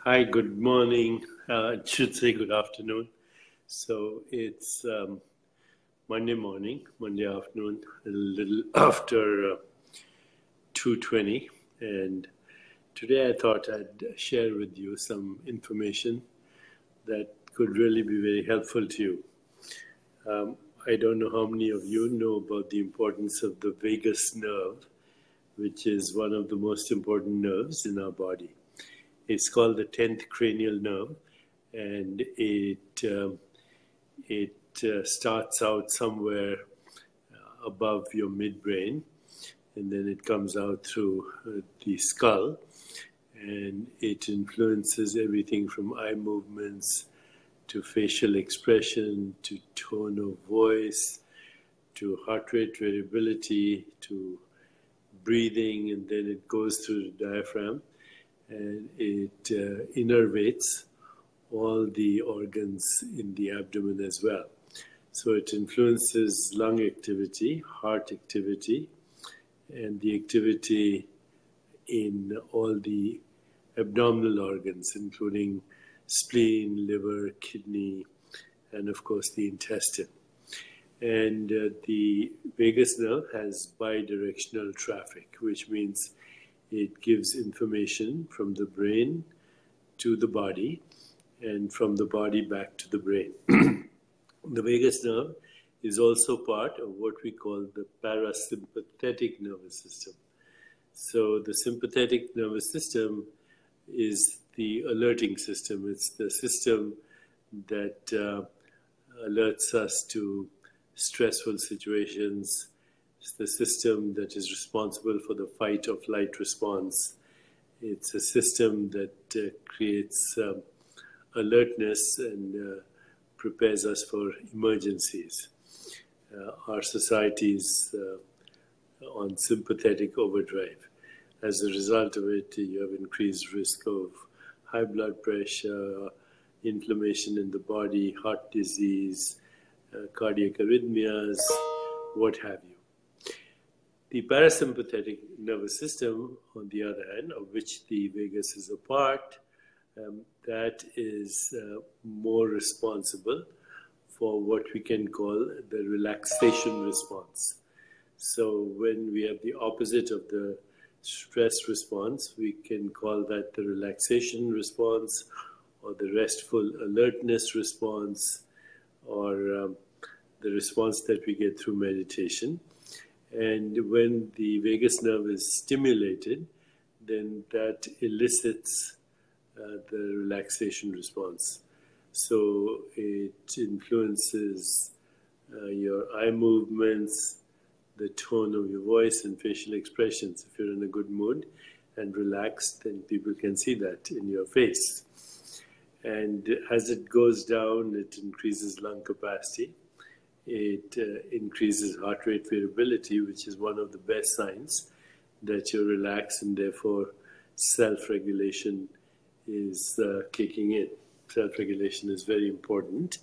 Hi, good morning. I should say good afternoon. So it's Monday morning, Monday afternoon, a little after 2:20, and today I thought I'd share with you some information that could really be very helpful to you. I don't know how many of you know about the importance of the vagus nerve, which is one of the most important nerves in our body. It's called the 10th cranial nerve, and it starts out somewhere above your midbrain, and then it comes out through the skull, and it influences everything from eye movements to facial expression to tone of voice to heart rate variability to breathing, and then it goes through the diaphragm, and it innervates all the organs in the abdomen as well. So it influences lung activity, heart activity, and the activity in all the abdominal organs, including spleen, liver, kidney, and of course the intestine. And the vagus nerve has bidirectional traffic, which means it gives information from the brain to the body and from the body back to the brain. The vagus nerve is also part of what we call the parasympathetic nervous system. So the sympathetic nervous system is the alerting system. It's the system that alerts us to stressful situations. It's the system that is responsible for the fight or flight response. It's a system that creates alertness and prepares us for emergencies. Our society is on sympathetic overdrive. As a result of it, you have increased risk of high blood pressure, inflammation in the body, heart disease, cardiac arrhythmias, what have you. The parasympathetic nervous system, on the other hand, of which the vagus is a part, that is more responsible for what we can call the relaxation response. So when we have the opposite of the stress response, we can call that the relaxation response or the restful alertness response, or the response that we get through meditation. And when the vagus nerve is stimulated, then that elicits the relaxation response. So it influences your eye movements, the tone of your voice, and facial expressions. If you're in a good mood and relaxed, then people can see that in your face. And as it goes down, it increases lung capacity. It increases heart rate variability, which is one of the best signs that you're relaxed, and therefore self-regulation is kicking in. Self-regulation is very important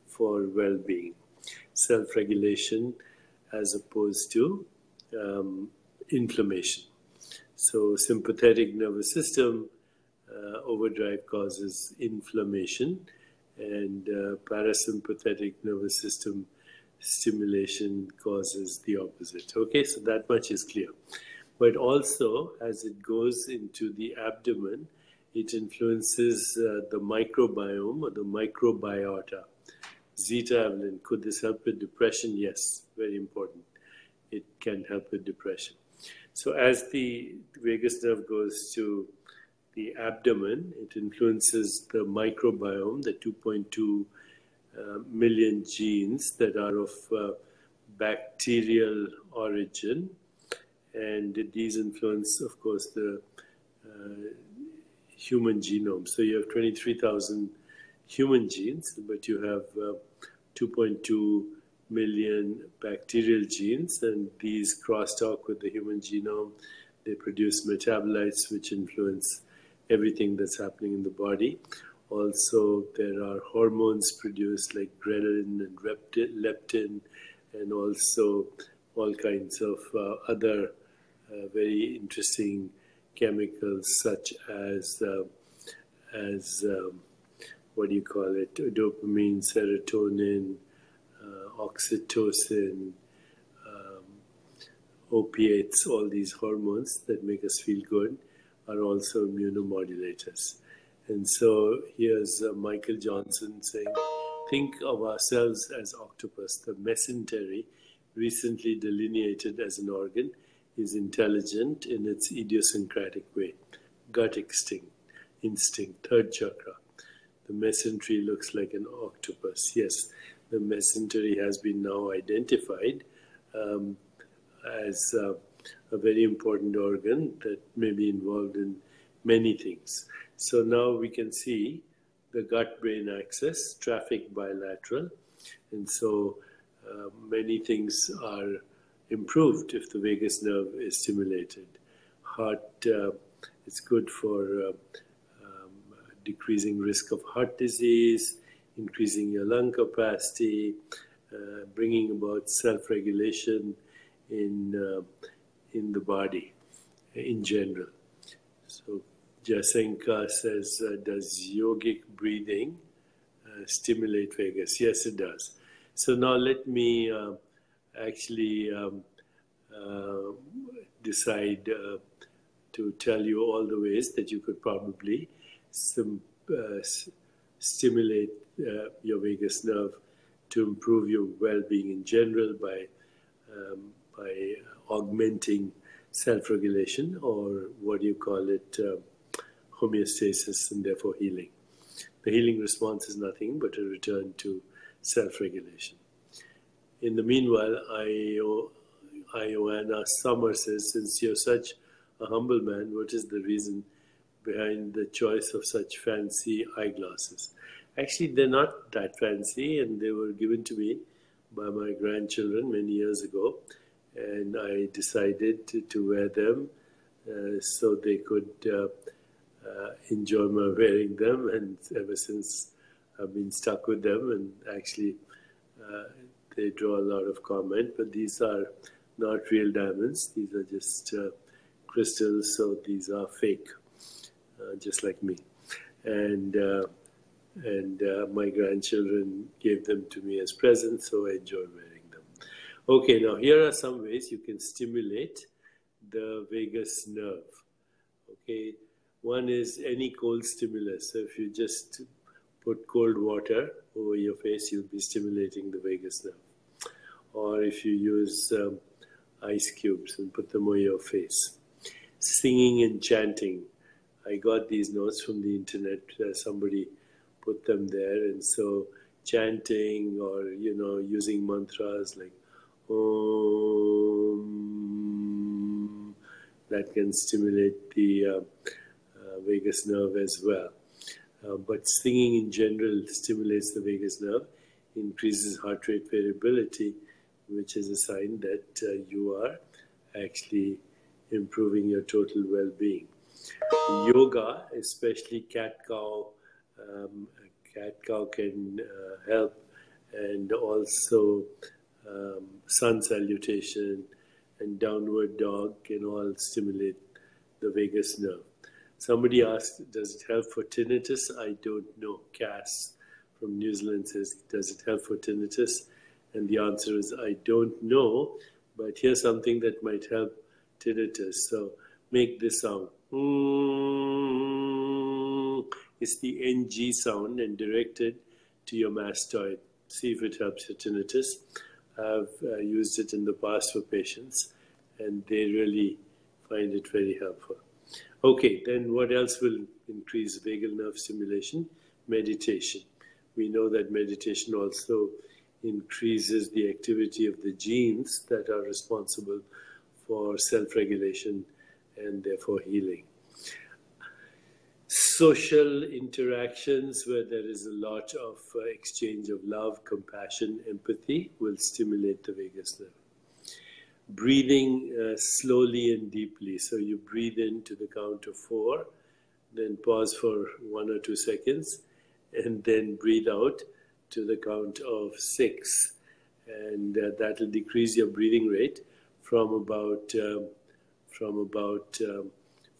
for well-being. Self-regulation as opposed to inflammation. So sympathetic nervous system overdrive causes inflammation, and parasympathetic nervous system stimulation causes the opposite. Okay, so that much is clear. But also, as it goes into the abdomen, it influences the microbiome or the microbiota. Zeta Evelyn, could this help with depression? Yes, very important. It can help with depression. So as the vagus nerve goes to the abdomen, it influences the microbiome, the 2.2 million genes that are of bacterial origin. And these influence, of course, the human genome. So you have 23,000 human genes, but you have 2.2 million bacterial genes, and these crosstalk with the human genome. They produce metabolites which influence everything that's happening in the body. Also, there are hormones produced like ghrelin and leptin, and also all kinds of other very interesting chemicals such as as what do you call it? Dopamine, serotonin, oxytocin, opiates, all these hormones that make us feel good are also immunomodulators. And so here's Michael Johnson saying, think of ourselves as octopus. The mesentery, recently delineated as an organ, is intelligent in its idiosyncratic way. Gut instinct, third chakra. The mesentery looks like an octopus. Yes, the mesentery has been now identified as a very important organ that may be involved in many things. So now we can see the gut-brain axis, traffic bilateral, and so many things are improved if the vagus nerve is stimulated. Heart, it's good for decreasing risk of heart disease, increasing your lung capacity, bringing about self-regulation in the body in general. So Jasenka says, does yogic breathing stimulate vagus? Yes, it does. So now let me actually decide to tell you all the ways that you could probably stimulate your vagus nerve to improve your well-being in general by augmenting self-regulation, or what do you call it, homeostasis, and therefore healing. The healing response is nothing but a return to self-regulation. In the meanwhile, Ioana Summer says, since you're such a humble man, what is the reason behind the choice of such fancy eyeglasses? Actually, they're not that fancy, and they were given to me by my grandchildren many years ago, and I decided to wear them so they could enjoy my wearing them, and ever since I've been stuck with them, and actually they draw a lot of comment, but these are not real diamonds. These are just crystals, so these are fake, just like me. And my grandchildren gave them to me as presents, so I enjoy wearing them. Okay, now here are some ways you can stimulate the vagus nerve. Okay, one is any cold stimulus. So if you just put cold water over your face, you'll be stimulating the vagus nerve. Or if you use ice cubes and put them on your face. Singing and chanting. I got these notes from the internet. Somebody put them there, and so chanting or using mantras like Om, that can stimulate the vagus nerve as well. But singing in general stimulates the vagus nerve, increases heart rate variability, which is a sign that you are actually improving your total well-being. Yoga, especially cat-cow, can help, and also sun salutation and downward dog can all stimulate the vagus nerve. Somebody asked, does it help for tinnitus? I don't know. Cass from New Zealand says, does it help for tinnitus? And the answer is, I don't know, but here's something that might help tinnitus. So make this sound. It's the NG sound and directed to your mastoid. See if it helps your tinnitus. I've used it in the past for patients, and they really find it very helpful. Okay, then what else will increase vagal nerve stimulation? Meditation. We know that meditation also increases the activity of the genes that are responsible for self-regulation and therefore healing. Social interactions where there is a lot of exchange of love, compassion, empathy will stimulate the vagus nerve. Breathing slowly and deeply. So you breathe in to the count of 4, then pause for 1 or 2 seconds, and then breathe out to the count of 6. And that will decrease your breathing rate from about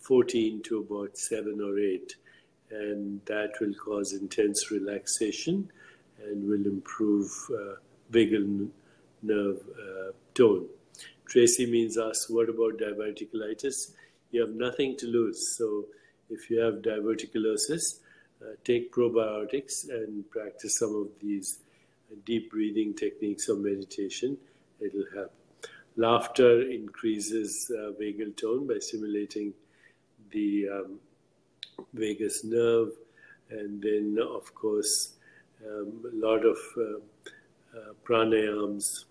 14 to about 7 or 8. and that will cause intense relaxation and will improve vagal nerve tone. Tracy means asks, what about diverticulitis? You have nothing to lose. So if you have diverticulosis, take probiotics and practice some of these deep breathing techniques or meditation. It'll help. Laughter increases vagal tone by stimulating the vagus nerve, and then of course a lot of pranayams,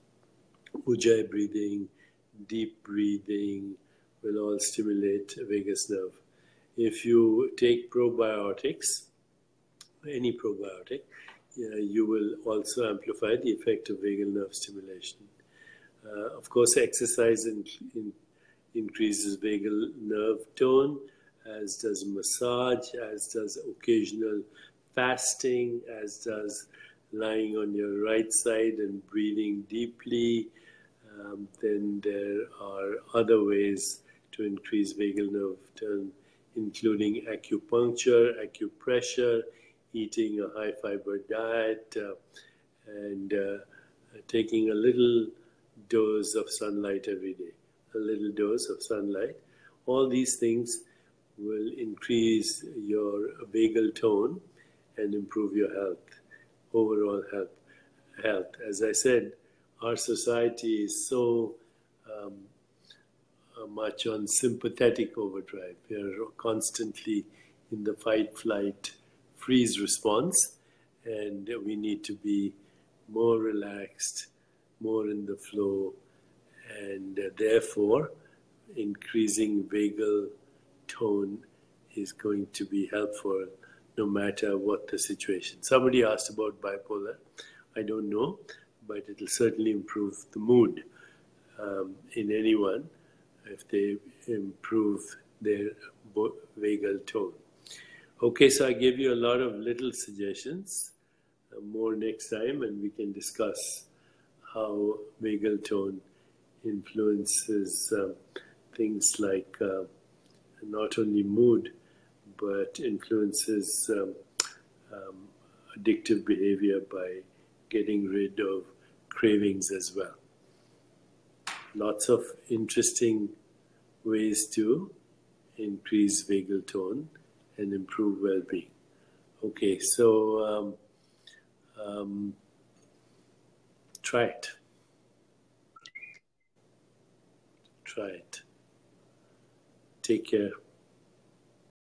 ujjayi breathing, deep breathing will all stimulate vagus nerve. If you take probiotics, any probiotic, you will also amplify the effect of vagal nerve stimulation. Of course, exercise increases vagal nerve tone, as does massage, as does occasional fasting, as does lying on your right side and breathing deeply. Then there are other ways to increase vagal nerve tone, including acupuncture, acupressure, eating a high fiber diet, and taking a little dose of sunlight every day. A little dose of sunlight. All these things will increase your vagal tone and improve your health, overall health. As I said, our society is so much on sympathetic overdrive. We are constantly in the fight, flight, freeze response, and we need to be more relaxed, more in the flow, and therefore increasing vagal tone is going to be helpful no matter what the situation. Somebody asked about bipolar. I don't know, but it'll certainly improve the mood in anyone if they improve their vagal tone. Okay, so I gave you a lot of little suggestions. More next time, and we can discuss how vagal tone influences things like not only mood, but influences addictive behavior by getting rid of cravings as well. Lots of interesting ways to increase vagal tone and improve well-being. Okay, so try it. Try it. Take care.